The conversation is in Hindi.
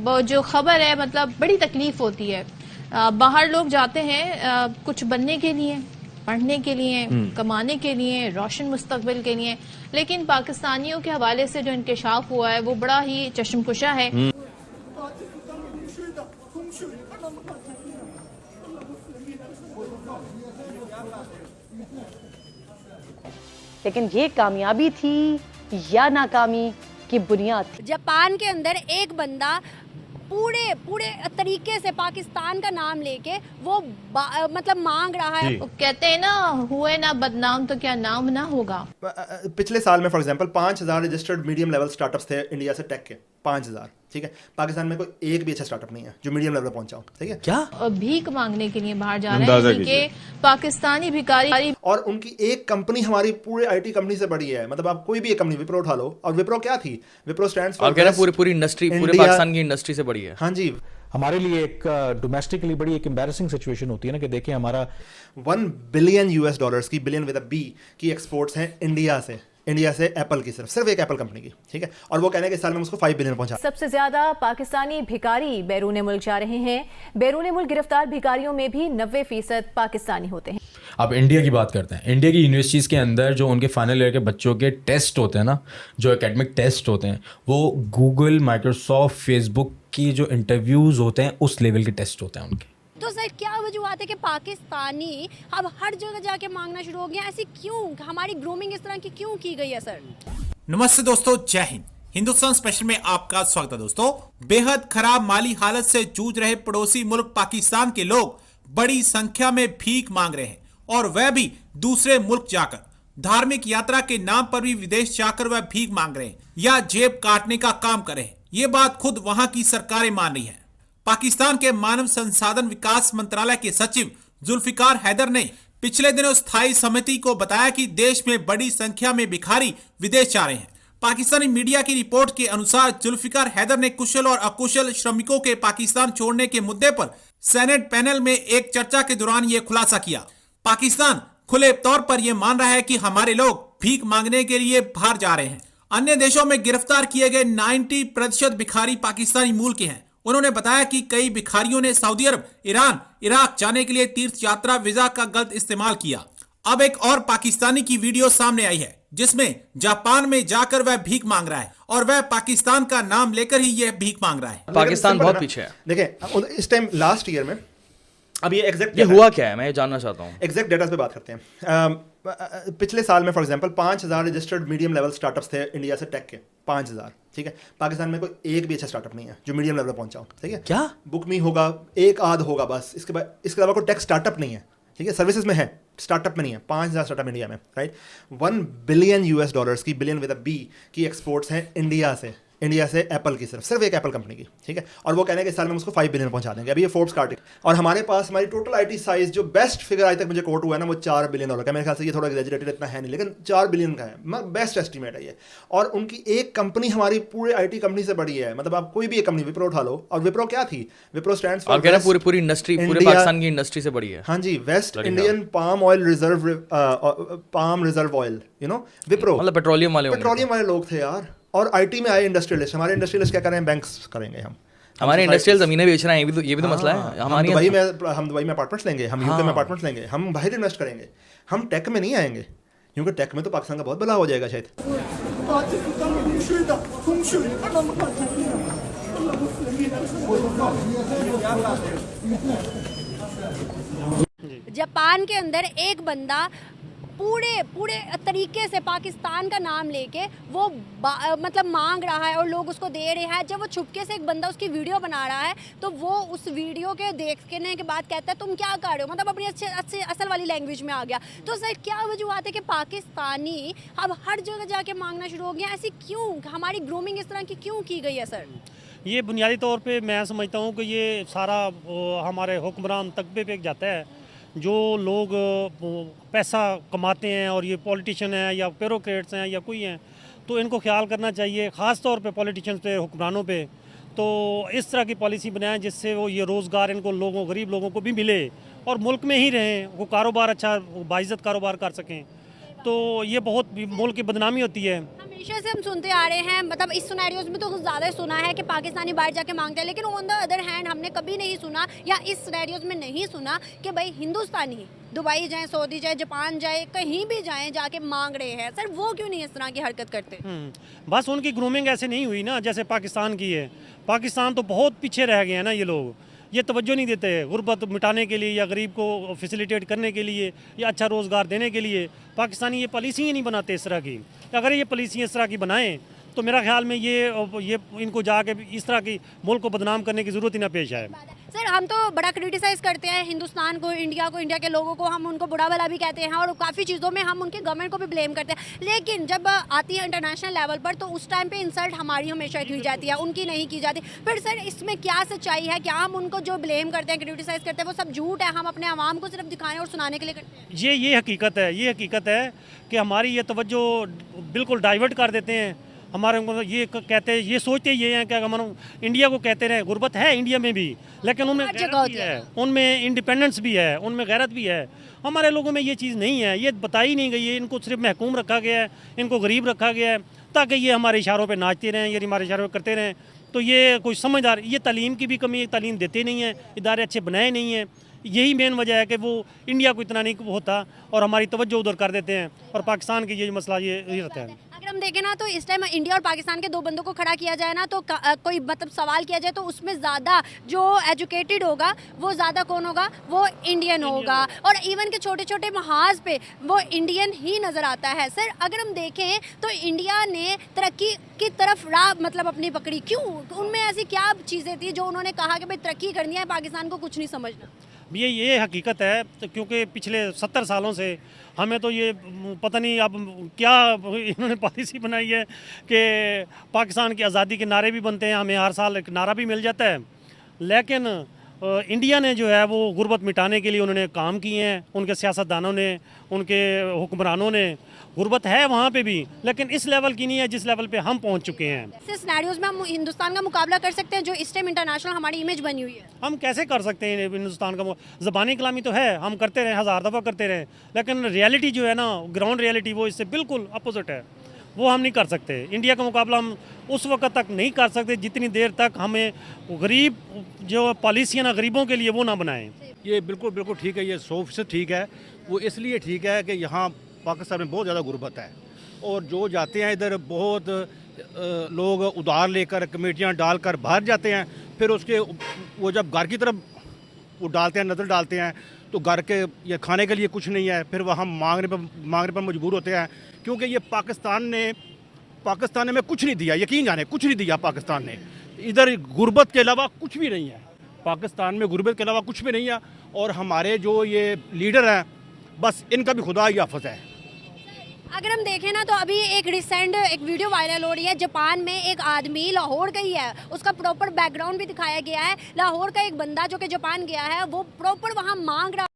वो जो खबर है मतलब बड़ी तकलीफ होती है। बाहर लोग जाते हैं कुछ बनने के लिए, पढ़ने के लिए, कमाने के लिए, रोशन मुस्तकबिल के लिए, लेकिन पाकिस्तानियों के हवाले से जो इंकशाफ हुआ है वो बड़ा ही चश्मकुशा है। लेकिन ये कामयाबी थी या नाकामी की बुनियाद थी। जापान के अंदर एक बंदा पूरे तरीके से पाकिस्तान का नाम लेके वो मतलब मांग रहा है। कहते हैं ना, हुए ना बदनाम तो क्या नाम ना होगा। पिछले साल में for example 5000 registered medium level startups थे इंडिया से टेक के, 5000। ठीक है, पाकिस्तान में कोई एक भी अच्छा स्टार्टअप नहीं है जो मीडियम लेवल पे पहुंचा हो। ठीक है, क्या भीख मांगने के लिए बाहर जा रहे हैं कि पाकिस्तानी भिखारी, और उनकी एक कंपनी हमारी पूरे आईटी कंपनी से बड़ी है। मतलब आप कोई भी एक कंपनी विप्रो उठा लो, और विप्रो क्या थी, विप्रो स्टैंड्स फॉर पूरी इंडस्ट्री, पूरे पाकिस्तान की इंडस्ट्री से बड़ी है। हाँ जी, हमारे लिए एक डोमेस्टिकली बड़ी एक एम्बैरेसिंग सिचुएशन होती है ना कि देखिए हमारा $1 बिलियन की, बिलियन विद अ बी की एक्सपोर्ट्स हैं इंडिया से एप्पल की, सिर्फ एक एप्पल कंपनी की। ठीक है, और वो कहने के साल में उसको 5 बिलियन पहुंचा। सबसे ज्यादा पाकिस्तानी भिखारी बैरून मुल्क जा रहे हैं। बैरून मुल्क गिरफ्तार भिखारियों में भी 90% पाकिस्तानी होते हैं। अब इंडिया की बात करते हैं। इंडिया की यूनिवर्सिटीज़ के अंदर जो उनके फाइनल ईयर के बच्चों के टेस्ट होते हैं ना, जो एकेडमिक टेस्ट होते हैं, वो गूगल, माइक्रोसॉफ्ट, फेसबुक की जो इंटरव्यूज़ होते हैं उस लेवल के टेस्ट होते हैं उनके। तो सर क्या वजूहत है कि पाकिस्तानी अब हर जगह जाके मांगना शुरू हो गया? ऐसी क्यों? हमारी ग्रूमिंग इस तरह की क्यों की गई है सर? नमस्ते दोस्तों, जय हिंद। हिंदुस्तान स्पेशल में आपका स्वागत है। दोस्तों, बेहद खराब माली हालत से जूझ रहे पड़ोसी मुल्क पाकिस्तान के लोग बड़ी संख्या में भीख मांग रहे हैं, और वह भी दूसरे मुल्क जाकर। धार्मिक यात्रा के नाम पर भी विदेश जाकर वह भीख मांग रहे हैं या जेब काटने का काम कर रहे हैं। ये बात खुद वहां की सरकारें मान रही है। पाकिस्तान के मानव संसाधन विकास मंत्रालय के सचिव जुल्फिकार हैदर ने पिछले दिनों स्थायी समिति को बताया कि देश में बड़ी संख्या में भिखारी विदेश जा रहे हैं। पाकिस्तानी मीडिया की रिपोर्ट के अनुसार जुल्फिकार हैदर ने कुशल और अकुशल श्रमिकों के पाकिस्तान छोड़ने के मुद्दे पर सेनेट पैनल में एक चर्चा के दौरान ये खुलासा किया। पाकिस्तान खुले तौर पर यह मान रहा है कि हमारे लोग भीख मांगने के लिए बाहर जा रहे हैं। अन्य देशों में गिरफ्तार किए गए 90% भिखारी पाकिस्तानी मूल के हैं। उन्होंने बताया कि कई भिखारियों ने सऊदी अरब, ईरान, इराक जाने के लिए तीर्थ यात्रा वीजा का गलत इस्तेमाल किया। अब एक और पाकिस्तानी की वीडियो सामने आई है जिसमें जापान में जाकर वह भीख मांग रहा है, और वह पाकिस्तान का नाम लेकर ही यह भीख मांग रहा है। पाकिस्तान बहुत पीछे है। देखिए, इस टाइम लास्ट ईयर में, अब ये एग्जैक्ट हुआ क्या है मैं ये जानना चाहता हूँ। एग्जैक्ट डेटा पे बात करते हैं। पिछले साल में for example 5000 registered medium level startups थे इंडिया से टेक के, 5000। ठीक है, पाकिस्तान में कोई एक भी अच्छा स्टार्टअप नहीं है जो मीडियम लेवल पे पहुंचा हो। ठीक है, क्या बुकमी होगा, एक आध होगा बस, इसके अलावा कोई टेक स्टार्टअप नहीं है। ठीक है, सर्विसेज में है, स्टार्टअप में नहीं है। 5000 स्टार्टअप इंडिया में, राइट। $1 बिलियन की, बिलियन विद अ बी की एक्सपोर्ट्स हैं इंडिया से एप्पल की, सिर्फ एक एप्पल कंपनी की। ठीक है, और वो कहने के साल में उसको 5 बिलियन पहुंचा देंगे। अभी ये फोर्ब्स का आर्टिकल, और हमारे पास हमारी टोटल आईटी साइज जो बेस्ट फिगर आज तक मुझे कोट हुआ है ना, वो $4 बिलियन का। मेरे ख्याल से ये थोड़ा एग्जैजरेटेड इतना है नहीं, लेकिन $4 बिलियन का है, बेस्ट एस्टिमेट है ये। और उनकी एक कंपनी हमारी पूरे आईटी कंपनी से बड़ी है। मतलब आप कोई भी एक कंपनी, विप्रो उठा लो, और विप्रो क्या थी, विप्रो स्टैंड्स फॉर पूरी इंडस्ट्री, पूरे पाकिस्तान की इंडस्ट्री से बड़ी है। हाँ जी, west Indian palm reserve oil, you know, Wipro, मतलब पेट्रोलियम वाले लोग थे यार। और आईटी में आए इंडस्ट्रियलिस्ट, हमारे इंडस्ट्रियलिस्ट क्या कर रहे हैं, बैंक्स करेंगे हम। हमारे इंडस्ट्रियल जमीनें बेच रहे हैं, ये भी तो मसला है। हमारी हम दुबई में अपार्टमेंट्स लेंगे, हम यूके में अपार्टमेंट्स लेंगे, हम बाहर इन्वेस्ट करेंगे, हम टेक में नहीं आएंगे, क्योंकि टेक में तो पाकिस्तान का बहुत भला हो जाएगा शायद। जापान के अंदर एक बंदा पूरे तरीके से पाकिस्तान का नाम लेके वो मतलब मांग रहा है और लोग उसको दे रहे हैं। जब वो छुपके से एक बंदा उसकी वीडियो बना रहा है तो वो उस वीडियो के देखने के बाद कहता है तुम क्या कर रहे हो, मतलब अपनी अच्छे असल वाली लैंग्वेज में आ गया। तो सर क्या वजूहत है कि पाकिस्तानी अब हर जगह जाके मांगना शुरू हो गया? ऐसी क्यों? हमारी ग्रूमिंग इस तरह की क्यों की गई है सर? ये बुनियादी तौर पे मैं समझता हूँ कि ये सारा हमारे हुक्मरान तकबे पे जाता है। जो लोग पैसा कमाते हैं और ये पॉलिटिशियन हैं या ब्यूरोक्रेट्स हैं या कोई हैं, तो इनको ख्याल करना चाहिए, ख़ास तौर पे पॉलिटिशियंस पे, हुक्मरानों पे। तो इस तरह की पॉलिसी बनाएं जिससे वो ये रोज़गार इनको लोगों, गरीब लोगों को भी मिले और मुल्क में ही रहें, वो कारोबार अच्छा बाइज़्ज़त कारोबार कर सकें। तो ये बहुत मुल्क की बदनामी होती है। हमेशा से हम सुनते आ रहे हैं, मतलब इस सिनेरियोज में तो कुछ ज़्यादा सुना है कि पाकिस्तानी बाहर जाके मांगते हैं, लेकिन ऑन द अदर हैंड हमने कभी नहीं सुना या इस सिनेरियोज में नहीं सुना कि भाई हिंदुस्तानी दुबई जाए, सऊदी जाए, जापान जाए, कहीं भी जाए जाके मांग रहे हैं। सर वो क्यों नहीं इस तरह की हरकत करते? बस उनकी ग्रूमिंग ऐसे नहीं हुई ना जैसे पाकिस्तान की है। पाकिस्तान तो बहुत पीछे रह गए हैं ना, ये लोग ये तवज्जो नहीं देते गुर्बत मिटाने के लिए या गरीब को फैसिलिटेट करने के लिए या अच्छा रोज़गार देने के लिए। पाकिस्तानी ये पॉलिसी ही नहीं बनाते इस तरह की। अगर ये पॉलिसी इस तरह की बनाएं तो मेरा ख्याल में ये इनको जाके इस तरह की मुल्क को बदनाम करने की ज़रूरत ही ना पेश आए। सर हम तो बड़ा क्रिटिसाइज़ करते हैं हिंदुस्तान को, इंडिया को, इंडिया के लोगों को, हम उनको बुरा भला भी कहते हैं और काफ़ी चीज़ों में हम उनके गवर्नमेंट को भी ब्लेम करते हैं, लेकिन जब आती है इंटरनेशनल लेवल पर तो उस टाइम पे इंसल्ट हमारी हमेशा की जाती है, उनकी नहीं की जाती। फिर सर इसमें क्या सच्चाई है? क्या हम उनको जो ब्लेम करते हैं, क्रिटिसाइज़ करते हैं, वो सब झूठ है? हम अपने आवाम को सिर्फ दिखाने और सुनाने के लिए करते हैं? ये हकीकत है, ये हकीकत है कि हमारी ये तवज्जो बिल्कुल डाइवर्ट कर देते हैं। हमारे ये कहते हैं, ये सोचते ये हैं कि हम इंडिया को कहते रहे गुर्बत है इंडिया में भी, लेकिन उनमें गैरत भी है, उनमें इंडिपेंडेंस भी है, उनमें गैरत भी है। हमारे लोगों में ये चीज़ नहीं है, ये बताई नहीं गई है। इनको सिर्फ महकूम रखा गया है, इनको गरीब रखा गया है ताकि ये हमारे इशारों पे नाचते रहें, ये हमारे इशारों पे करते रहें। तो ये कोई समझदार, ये तालीम की भी कमी है, तालीम देते नहीं हैं, इदारे अच्छे बनाए नहीं हैं। यही मेन वजह है कि वो इंडिया को इतना नहीं होता और हमारी तवज्जो उधर कर देते हैं और पाकिस्तान की ये मसला ये रहता है। अगर हम देखें ना तो इस टाइम इंडिया और पाकिस्तान के दो बंदों को खड़ा किया जाए ना तो कोई मतलब सवाल किया जाए तो उसमें ज़्यादा जो एजुकेटेड होगा वो ज़्यादा कौन होगा? वो इंडियन होगा। और इवन के छोटे छोटे महाज पे वो इंडियन ही नज़र आता है। सर अगर हम देखें तो इंडिया ने तरक्की की तरफ राह मतलब अपनी पकड़ी, क्यों? उनमें ऐसी क्या चीज़ें थी जो उन्होंने कहा कि भाई तरक्की करनी है, पाकिस्तान को कुछ नहीं समझना? ये हकीकत है, तो क्योंकि पिछले 70 सालों से हमें तो ये पता नहीं अब क्या इन्होंने पॉलिसी बनाई है कि पाकिस्तान की आज़ादी के नारे भी बनते हैं, हमें हर साल एक नारा भी मिल जाता है, लेकिन इंडिया ने जो है वो गुर्बत मिटाने के लिए उन्होंने काम किए हैं। उनके सियासतदानों ने, उनके हुक्मरानों ने। गुर्बत है वहाँ पे भी, लेकिन इस लेवल की नहीं है जिस लेवल पे हम पहुँच चुके हैं। ऐसे सिनेरियोज में हम हिंदुस्तान का मुकाबला कर सकते हैं जो इस टाइम इंटरनेशनल हमारी इमेज बनी हुई है? हम कैसे कर सकते हैं हिंदुस्तान का? ज़बानी कलामी तो है, हम करते रहे, 1000 दफ़ा करते रहे, लेकिन रियलिटी जो है ना, ग्राउंड रियलिटी, वो इससे बिल्कुल अपोजिट है। वो हम नहीं कर सकते। इंडिया का मुकाबला हम उस वक्त तक नहीं कर सकते जितनी देर तक हमें गरीब जो पॉलिसियाँ ना गरीबों के लिए वो ना बनाएं। ये बिल्कुल ठीक है, ये 100% ठीक है। वो इसलिए ठीक है कि यहाँ पाकिस्तान में बहुत ज़्यादा गुर्बत है और जो जाते हैं इधर बहुत लोग उधार लेकर कमेटियाँ डालकर बाहर जाते हैं, फिर उसके वो जब घर की तरफ वो डालते हैं, नज़र डालते हैं, तो घर के ये खाने के लिए कुछ नहीं है, फिर वहाँ मांगने पर मजबूर होते हैं, क्योंकि ये पाकिस्तान ने में कुछ नहीं दिया। यकीन जाने कुछ नहीं दिया पाकिस्तान ने। इधर गुर्बत के अलावा कुछ भी नहीं है, पाकिस्तान में गुर्बत के अलावा कुछ भी नहीं है। और हमारे जो ये लीडर हैं, बस इनका भी खुदा ही हाफ़िज़ है। अगर हम देखें ना तो अभी एक रिसेंट एक वीडियो वायरल हो रही है, जापान में एक आदमी, लाहौर का ही है, उसका प्रॉपर बैकग्राउंड भी दिखाया गया है। लाहौर का एक बंदा जो कि जापान गया है, वो प्रॉपर वहाँ मांग रहा